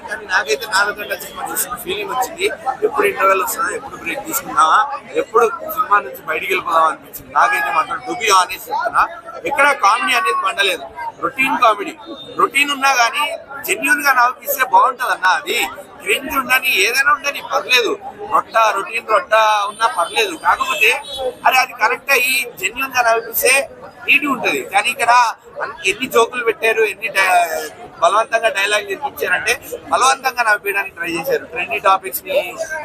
కానీ నాకైతే 4 గంటల సినిమా చూసిన ఫీలింగ్ వచ్చింది. ఎప్పుడు ఇంటర్వెల్ వస్తుందా, ఎప్పుడు బ్రేక్ తీసుకుందామా, ఎప్పుడు సినిమా నుంచి బయటికి వెళ్ళిపోదాం అనిపించింది. నాకైతే మాత్రం టు బి ఆనెస్ట్ చెప్తున్నా, ఎక్కడ కామెడీ అనేది పండలేదు. రొటీన్ కామెడీ, రొటీన్ ఉన్నా కానీ జెన్యున్ గా నవ్విస్తే బాగుంటది అన్న. అది క్రింజ్ ఉండని ఏదైనా ఉండని పర్లేదు, రొటీన్ ఉన్నా పర్లేదు. కాకపోతే అది కరెక్ట్ అయ్యి జెన్యున్ గా నవ్విస్తే నీటి ఉంటది. కానీ ఇక్కడ ఎన్ని జోకులు పెట్టారు, ఎన్ని బలవంతంగా డైలాగ్ ఇచ్చారంటే బలవంతంగా నవ్వేయడానికి ట్రై చేశారు. ట్రెండీ టాపిక్స్ ని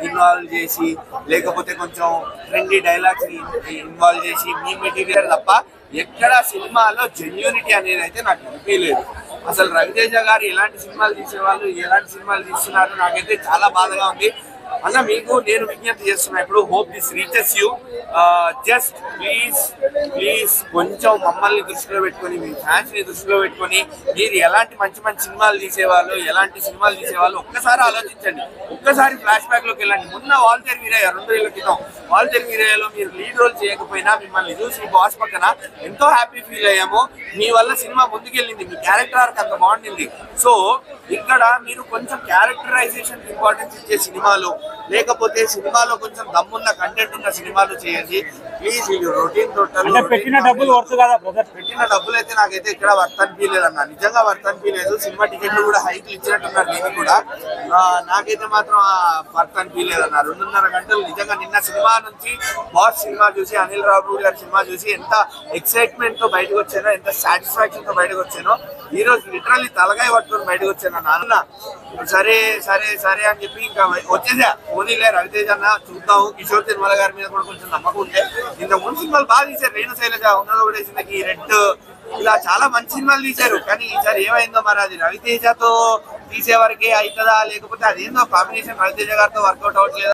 ఇన్వాల్వ్ చేసి, లేకపోతే కొంచెం ట్రెండీ డైలాగ్స్ ని ఇన్వాల్వ్ చేసి మీ మెటీరియల్ తప్ప ఎక్కడ సినిమాలో జెన్యూనిటీ అనేది అయితే నాకు అనిపించలేదు. అసలు రవితేజ గారు ఎలాంటి సినిమాలు తీసేవాళ్ళు, ఎలాంటి సినిమాలు తీస్తున్నారు నాకైతే చాలా బాధగా ఉంది. అన్న మీకు నేను విజ్ఞప్తి చేస్తున్నా, ఇప్పుడు hope this reaches you. Just please కొంచెం మమ్మల్ని దృష్టిలో పెట్టుకొని, మీ ఫ్యాన్స్ ని దృష్టిలో పెట్టుకొని మీరు ఎలాంటి మంచి సినిమాలు తీసేవాళ్ళు ఒక్కసారి ఆలోచించండి. ఒక్కసారి ఫ్లాష్ బ్యాక్ లోకి వెళ్ళండి. మొన్న వాల్తేరు వీరయ్య 2 ఏళ్ల క్రితం వాల్తేరు వీరయ్యలో మీరు లీడ్ రోల్ చేయకపోయినా మిమ్మల్ని చూసి బాస్ పక్కన ఎంతో హ్యాపీ ఫీల్ అయ్యాము. మీ వల్ల సినిమా ముందుకెళ్ళింది, మీ క్యారెక్టర్ ఆర్క్ అంత బాగుండింది. సో ఇక్కడ మీరు కొంచెం క్యారెక్టరైజేషన్ ఇంపార్టెన్స్ ఇచ్చే సినిమాలు, లేకపోతే సినిమాలో కొంచెం దమ్మున్న కంటెంట్ ఉన్న సినిమాలు చేయండి ప్లీజ్. రొటీన్ పెట్టిన డబ్బులు వర్త్ కదా బ్రదర్? పెట్టిన డబ్బులు అయితే నాకైతే ఇక్కడ వర్త్ అనిపించలేదు అన్న, నిజంగా వర్త్ అనిపించలేదు. సినిమా టికెట్లు కూడా హైక్లు ఇచ్చినట్టున్నారు దీనికి కూడా. నాకైతే మాత్రం వర్త్ అనిపించలేదు అన్న. 2.5 గంటలు నిజంగా నిన్న సినిమా నుంచి బాస్ సినిమా చూసి, అనిల్ రావుపూడి గారి సినిమా చూసి ఎంత ఎక్సైట్మెంట్ తో బయటకు వచ్చానో, ఎంత సాటిస్ఫాక్షన్ తో బయటకు వచ్చానో, ఈ రోజు లిటరల్లీ తలగాయ పట్టుకొని బయటకు వచ్చాను నాన్న. సరే అని చెప్పి ఇంకా వచ్చేసా. పోనీలే రవితేజ అన్న చూద్దాము. కిషోర్ తిరుమల గారి మీద కూడా కొంచెం నమ్మకం ఉంటే, ఇంత ముందు సినిమాలు బాగా తీశారు. రేణు శైలజ, ఉన్నది ఒకటే జిందగీ, రెడ్, ఇలా చాలా మంచి సినిమాలు తీశారు. కానీ ఈసారి ఏమైందో మరి, అది రవితేజతో తీసే వరకే అవుతుందా, లేకపోతే అదేందో కాంబినేషన్ రవితేజ గారితో వర్కౌట్ అవ్వట్లేదా